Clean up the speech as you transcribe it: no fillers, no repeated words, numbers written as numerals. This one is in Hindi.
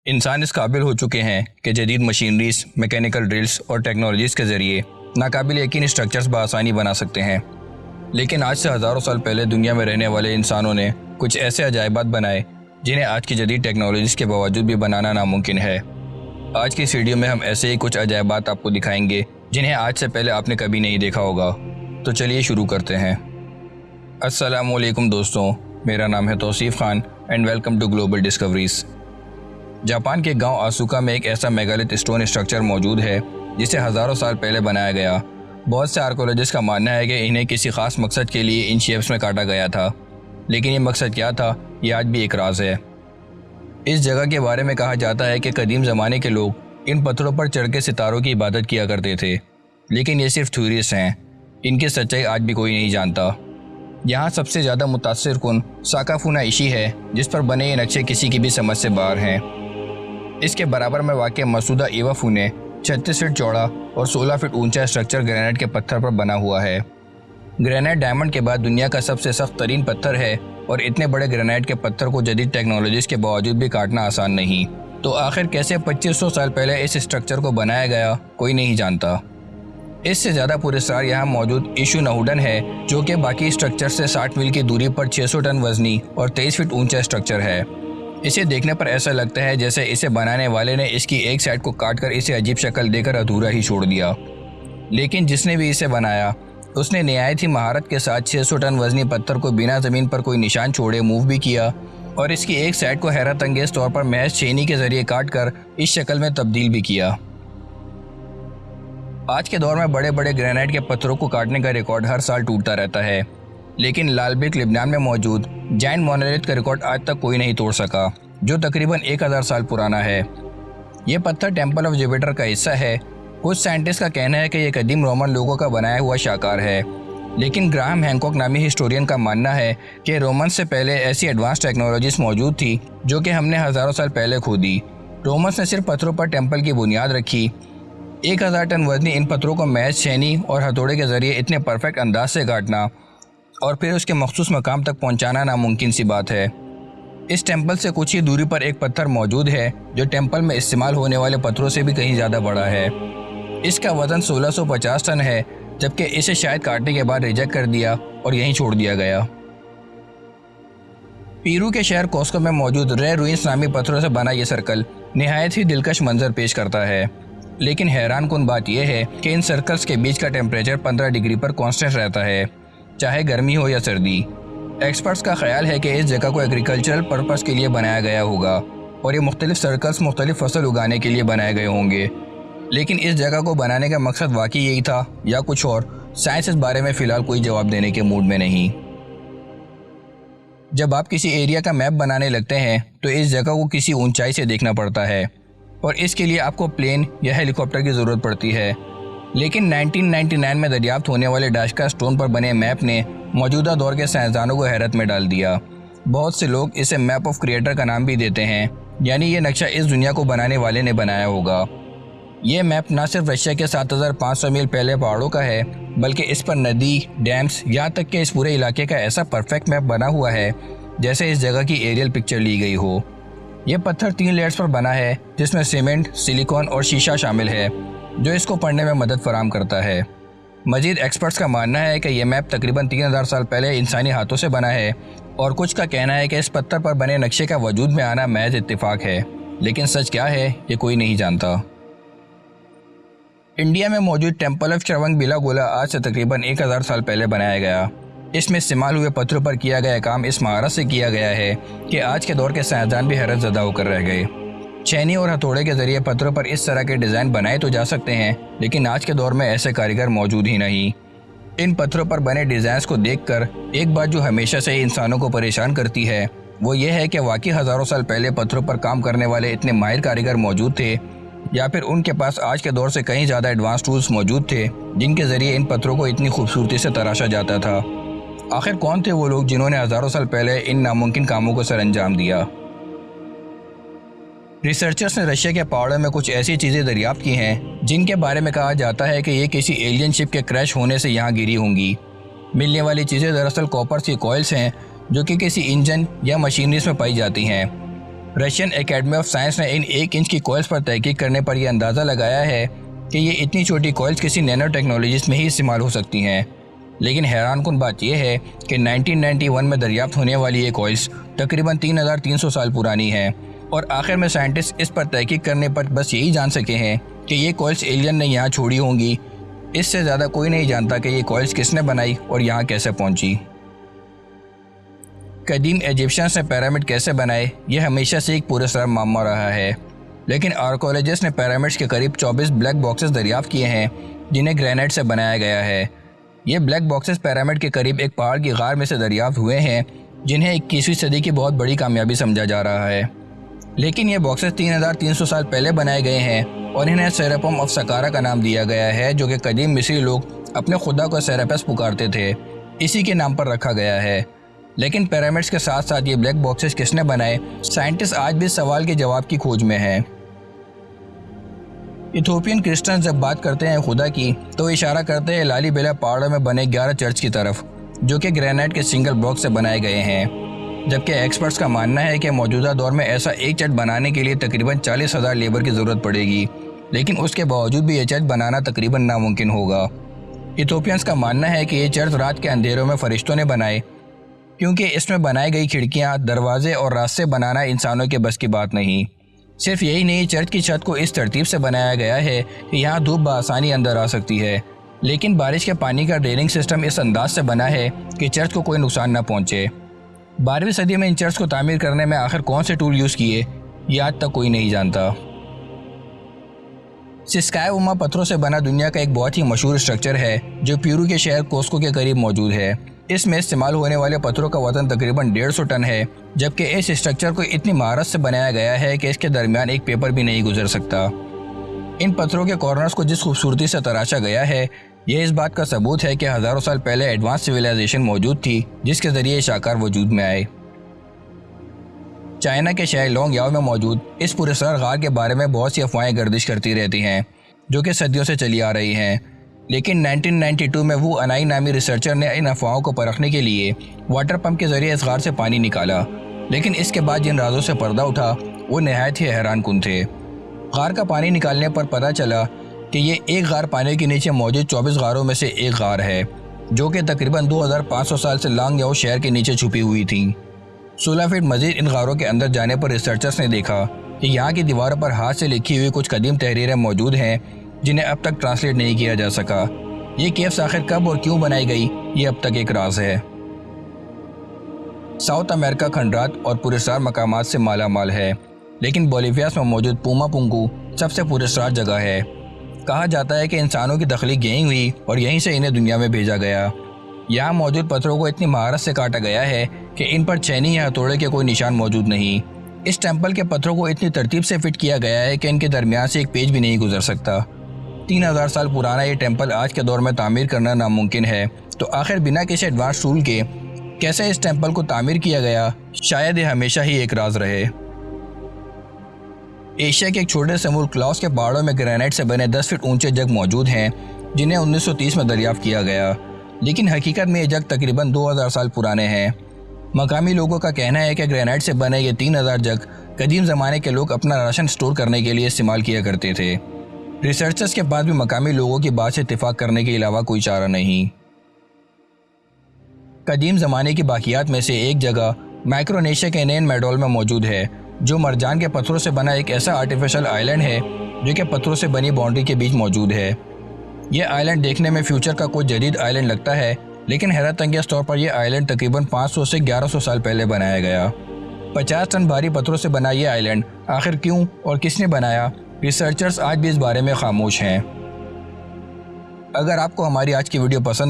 इंसान इस काबिल हो चुके हैं कि जदीद मशीनरीज, मैकेनिकल ड्रिल्स और टेक्नोलॉजीज़ के ज़रिए नाकाबिल यकीन स्ट्रक्चर्स बआसानी बना सकते हैं। लेकिन आज से हज़ारों साल पहले दुनिया में रहने वाले इंसानों ने कुछ ऐसे अजायबात बनाए जिन्हें आज की जदीद टेक्नोलॉजीज़ के बावजूद भी बनाना नामुमकिन है। आज की इस वीडियो में हम ऐसे ही कुछ अजायबात आपको दिखाएंगे जिन्हें आज से पहले आपने कभी नहीं देखा होगा। तो चलिए शुरू करते हैं। अस्सलामुअलैकुम दोस्तों, मेरा नाम है Tauseef Khan and welcome to Global Discoveries. Japan के गांव आसुका में एक ऐसा मेगालिथ स्टोन स्ट्रक्चर मौजूद है जिसे हज़ारों साल पहले बनाया गया। बहुत से आर्कोलॉजिस्ट का मानना है कि इन्हें किसी ख़ास मकसद के लिए इन शेप्स में काटा गया था, लेकिन ये मकसद क्या था ये आज भी एक राज है। इस जगह के बारे में कहा जाता है कि कदीम ज़माने के लोग इन पत्थरों पर चढ़ के सितारों की इबादत किया करते थे, लेकिन ये सिर्फ थ्योरीज हैं। इनकी सच्चाई आज भी कोई नहीं जानता। यहाँ सबसे ज़्यादा मुतासिर कुन साकाफुना इशी है, जिस पर बने ये नक्शे किसी की भी समझ से बाहर हैं। इसके बराबर में वाक़ मसूदा इवाफुने 36 फीट चौड़ा और 16 फीट ऊंचा स्ट्रक्चर ग्रेनाइट के पत्थर पर बना हुआ है। ग्रेनाइट डायमंड के बाद दुनिया का सबसे सख्त तरीन पत्थर है और इतने बड़े ग्रेनाइट के पत्थर को जदीद टेक्नोलॉजीज़ के बावजूद भी काटना आसान नहीं। तो आखिर कैसे 2500 साल पहले इस स्ट्रक्चर को बनाया गया, कोई नहीं जानता। इससे ज़्यादा पुरस्कार यहाँ मौजूद इशू नहुडन है, जो कि बाकी स्ट्रक्चर से 60 मील की दूरी पर 600 टन वजनी और 23 फीट ऊंचा स्ट्रक्चर है। इसे देखने पर ऐसा लगता है जैसे इसे बनाने वाले ने इसकी एक साइड को काटकर इसे अजीब शक्ल देकर अधूरा ही छोड़ दिया। लेकिन जिसने भी इसे बनाया उसने निहायत ही महारत के साथ 600 टन वजनी पत्थर को बिना ज़मीन पर कोई निशान छोड़े मूव भी किया और इसकी एक साइड को हैरत अंगेज तौर पर महज छेनी के जरिए काटकर इस शक्ल में तब्दील भी किया। आज के दौर में बड़े बड़े ग्रेनाइट के पत्थरों को काटने का रिकॉर्ड हर साल टूटता रहता है, लेकिन लालबेक लिबनान में मौजूद जायंट मोनोलिथ का रिकॉर्ड आज तक कोई नहीं तोड़ सका, जो तकरीबन 1000 साल पुराना है। ये पत्थर टेम्पल ऑफ जुपिटर का हिस्सा है। कुछ साइंटिस्ट का कहना है कि यह कदीम रोमन लोगों का बनाया हुआ शाकार है, लेकिन ग्राहम हैंकॉक नामी हिस्टोरियन का मानना है कि रोमन से पहले ऐसी एडवांस टेक्नोलॉजीज मौजूद थी जो कि हमने हज़ारों साल पहले खो दी। रोमन्स ने सिर्फ पत्थरों पर टेम्पल की बुनियाद रखी। 1000 टन वजनी इन पत्थरों को महज छेनी और हथौड़े के जरिए इतने परफेक्ट अंदाज से काटना और फिर उसके मखसूस मकाम तक पहुंचाना नामुमकिन सी बात है। इस टेंपल से कुछ ही दूरी पर एक पत्थर मौजूद है जो टेंपल में इस्तेमाल होने वाले पत्थरों से भी कहीं ज़्यादा बड़ा है। इसका वजन 1650 टन है, जबकि इसे शायद काटने के बाद रिजेक्ट कर दिया और यहीं छोड़ दिया गया। पीरू के शहर कोस्को में मौजूद रेयर रुइंस नामी पत्थरों से बना यह सर्कल निहायत ही दिलकश मंजर पेश करता है, लेकिन हैरान कुन बात यह है कि इन सर्कल्स के बीच का टेम्परेचर 15 डिग्री पर कांस्टेंट रहता है, चाहे गर्मी हो या सर्दी। एक्सपर्ट्स का ख्याल है कि इस जगह को एग्रीकल्चरल पर्पस के लिए बनाया गया होगा और ये मुख्तलिफ सर्कल्स मुख्तलिफ फसल उगाने के लिए बनाए गए होंगे। लेकिन इस जगह को बनाने का मकसद वाकई यही था या कुछ और, साइंस इस बारे में फ़िलहाल कोई जवाब देने के मूड में नहीं। जब आप किसी एरिया का मैप बनाने लगते हैं तो इस जगह को किसी ऊंचाई से देखना पड़ता है और इसके लिए आपको प्लेन या हेलीकॉप्टर की ज़रूरत पड़ती है। लेकिन 1999 में दरियाफ्त होने वाले डाशका स्टोन पर बने मैप ने मौजूदा दौर के साइंसदानों को हैरत में डाल दिया। बहुत से लोग इसे मैप ऑफ क्रिएटर का नाम भी देते हैं, यानी ये नक्शा इस दुनिया को बनाने वाले ने बनाया होगा। ये मैप न सिर्फ रशिया के 7500 मील पहले पहाड़ों का है, बल्कि इस पर नदी, डैम्स, यहाँ तक कि इस पूरे इलाके का ऐसा परफेक्ट मैप बना हुआ है जैसे इस जगह की एरियल पिक्चर ली गई हो। यह पत्थर 3 लेयर्स पर बना है, जिसमें सीमेंट, सिलिकॉन और शीशा शामिल है, जो इसको पढ़ने में मदद फराहम करता है। मजीद एक्सपर्ट्स का मानना है कि यह मैप तकरीबन 3000 साल पहले इंसानी हाथों से बना है और कुछ का कहना है कि इस पत्थर पर बने नक्शे का वजूद में आना महज इत्तेफाक है, लेकिन सच क्या है ये कोई नहीं जानता। इंडिया में मौजूद टेम्पल ऑफ श्रवणबेलागोला आज से तकरीबन 1000 साल पहले बनाया गया। इसमें इस्तेमाल हुए पत्थरों पर किया गया काम इस महारत से किया गया है कि आज के दौर के साइंसदान भी हैरत ज़दा होकर रह गए। छेनी और हथौड़े के जरिए पत्थरों पर इस तरह के डिज़ाइन बनाए तो जा सकते हैं, लेकिन आज के दौर में ऐसे कारीगर मौजूद ही नहीं। इन पत्थरों पर बने डिज़ाइंस को देखकर एक बात जो हमेशा से ही इंसानों को परेशान करती है वो ये है कि वाकई हज़ारों साल पहले पत्थरों पर काम करने वाले इतने माहिर कारीगर मौजूद थे, या फिर उनके पास आज के दौर से कहीं ज़्यादा एडवांस टूल्स मौजूद थे जिनके ज़रिए इन पत्थरों को इतनी खूबसूरती से तराशा जाता था। आखिर कौन थे वो लोग जिन्होंने हज़ारों साल पहले इन नामुमकिन कामों को सर अंजाम दिया? रिसर्चर्स ने रशिया के पहाड़ों में कुछ ऐसी चीज़ें दरियाफ्त की हैं जिनके बारे में कहा जाता है कि ये किसी एलियन शिप के क्रैश होने से यहाँ गिरी होंगी। मिलने वाली चीज़ें दरअसल कॉपर की कॉइल्स हैं जो कि किसी इंजन या मशीनरीज में पाई जाती हैं। रशियन एकेडमी ऑफ साइंस ने इन 1 इंच की कॉइल्स पर तहकीक करने पर यह अंदाज़ा लगाया है कि ये इतनी छोटी कॉइल्स किसी नैनो टेक्नोलॉजीज़ में ही इस्तेमाल हो सकती हैं। लेकिन हैरानकुन बात यह है कि 1991 में दरियाफ्त होने वाली ये कॉइल्स तकरीबन 3300 साल पुरानी हैं और आखिर में साइंटिस्ट इस पर तहकीक करने पर बस यही जान सके हैं कि ये कॉइल्स एलियन ने यहाँ छोड़ी होंगी। इससे ज़्यादा कोई नहीं जानता कि ये कॉइल्स किसने बनाई और यहाँ कैसे पहुँची। कदीम इजिप्शियंस ने पिरामिड कैसे बनाए, यह हमेशा से एक पुरस्कार मामला रहा है, लेकिन आर्कोलॉजिस्ट ने पिरामिड्स के करीब 24 ब्लैक बॉक्सेस दरियाफ्त किए हैं जिन्हें ग्रेनाइट से बनाया गया है। ये ब्लैक बॉक्सेस पिरामिड के करीब एक पहाड़ की गार में से दरियाफ्त हुए हैं जिन्हें 21वीं सदी की बहुत बड़ी कामयाबी समझा जा रहा है। लेकिन ये बॉक्सेस 3300 साल पहले बनाए गए हैं और इन्हें सेरेपम ऑफ सकारा का नाम दिया गया है, जो कि कदीम मिस्री लोग अपने खुदा को सेरेपस पुकारते थे, इसी के नाम पर रखा गया है। लेकिन पिरामिड्स के साथ साथ ये ब्लैक बॉक्सेस किसने बनाए, साइंटिस्ट आज भी इस सवाल के जवाब की खोज में हैं। इथोपियन क्रिश्चियंस जब बात करते हैं खुदा की तो इशारा करते हैं लालीबेला पहाड़ों में बने 11 चर्च की तरफ, जो कि ग्रेनाइट के सिंगल ब्लॉक से बनाए गए हैं। जबकि एक्सपर्ट्स का मानना है कि मौजूदा दौर में ऐसा एक चर्च बनाने के लिए तकरीबन 40,000 लेबर की ज़रूरत पड़ेगी, लेकिन उसके बावजूद भी ये चर्च बनाना तकरीबन नामुमकिन होगा। इथोपियंस का मानना है कि ये चर्च रात के अंधेरों में फरिश्तों ने बनाए, क्योंकि इसमें बनाई गई खिड़कियाँ, दरवाजे और रास्ते बनाना इंसानों के बस की बात नहीं। सिर्फ यही नहीं, चर्च की छत को इस तरतीब से बनाया गया है कि यहाँ धूप बआसानी अंदर आ सकती है, लेकिन बारिश के पानी का ड्रेनिंग सिस्टम इस अंदाज से बना है कि चर्च को कोई नुकसान न पहुँचे। 12वीं सदी में इन चर्च को तामीर करने में आखिर कौन से टूल यूज़ किए, ये आज तक कोई नहीं जानता। सिस्काया उमा पत्थरों से बना दुनिया का एक बहुत ही मशहूर स्ट्रक्चर है जो पेरू के शहर कोस्को के करीब मौजूद है। इसमें इस्तेमाल होने वाले पत्थरों का वजन तकरीबन 150 टन है, जबकि इस स्ट्रक्चर को इतनी महारत से बनाया गया है कि इसके दरमियान एक पेपर भी नहीं गुजर सकता। इन पत्थरों के कॉर्नर्स को जिस खूबसूरती से तराशा गया है, यह इस बात का सबूत है कि हज़ारों साल पहले एडवांस सिविलाइजेशन मौजूद थी जिसके ज़रिए शाकार वजूद में आए। चाइना के शहर लोंग याओ में मौजूद इस पुरस्कार गार के बारे में बहुत सी अफवाहें गर्दिश करती रहती हैं, जो कि सदियों से चली आ रही हैं। लेकिन 1992 में वो अनाई नामी रिसर्चर ने इन अफवाहों को परखने के लिए वाटर पंप के ज़रिए इस गार से पानी निकाला, लेकिन इसके बाद जिन राजों से पर्दा उठा वो नहायत ही हैरानकुन थे। गार का पानी निकालने पर पता चला कि ये एक गार पानी के नीचे मौजूद 24 गारों में से एक गार है, जो कि तकरीबन 2500 साल से लांग याओ शहर के नीचे छुपी हुई थी। 16 फीट मजीद इन गारों के अंदर जाने पर रिसर्चर्स ने देखा कि यहाँ की दीवारों पर हाथ से लिखी हुई कुछ कदीम तहरीरें मौजूद हैं जिन्हें अब तक ट्रांसलेट नहीं किया जा सका। ये केव्स आखिर कब और क्यों बनाई गई, ये अब तक एक राज है। साउथ अमेरिका खंडरात और पुरस्कार मकामात से माला माल है, लेकिन बोलिविया में मौजूद पुमा पुंगू सबसे पुरस्कार जगह है। कहा जाता है कि इंसानों की तख्लीक यहीं हुई और यहीं से इन्हें दुनिया में भेजा गया। यहाँ मौजूद पत्थरों को इतनी महारत से काटा गया है कि इन पर छेनी या हथौड़े के कोई निशान मौजूद नहीं। इस टेम्पल के पत्थरों को इतनी तरतीब से फिट किया गया है कि इनके दरमियान से एक पेज भी नहीं गुजर सकता। 3000 साल पुराना ये टेम्पल आज के दौर में तामीर करना नामुमकिन है, तो आखिर बिना किसी एडवांस टूल के कैसे इस टेम्पल को तामीर किया गया, शायद ये हमेशा ही एक राज रहे। एशिया के एक छोटे से मुल्क लाओस के पहाड़ों में ग्रेनाइट से बने 10 फीट ऊंचे जग मौजूद हैं जिन्हें 1930 में दरियाफ्त किया गया, लेकिन हकीकत में ये जग तकरीबन 2000 साल पुराने हैं। मकामी लोगों का कहना है कि ग्रेनाइट से बने ये 3000 जग कदीम ज़माने के लोग अपना राशन स्टोर करने के लिए इस्तेमाल किया करते थे। रिसर्चर्स के पास भी मकामी लोगों की बात से इत्तेफाक करने के अलावा कोई चारा नहीं। कदीम ज़माने की बाकियात में से एक जगह माइक्रोनेशिया के नैन मेडोल में मौजूद है, जो मरजान के पत्थरों से बना एक ऐसा आर्टिफिशियल आइलैंड है जो कि पत्थरों से बनी बाउंड्री के बीच मौजूद है। यह आइलैंड देखने में फ्यूचर का कोई जदीद आइलैंड लगता है, लेकिन हैरत अंगेज तौर पर यह आइलैंड तकरीबन 500 से 1100 साल पहले बनाया गया। 50 टन भारी पत्थरों से बना यह आइलैंड आखिर क्यों और किसने बनाया, रिसर्चर्स आज भी इस बारे में खामोश हैं। अगर आपको हमारी आज की वीडियो पसंद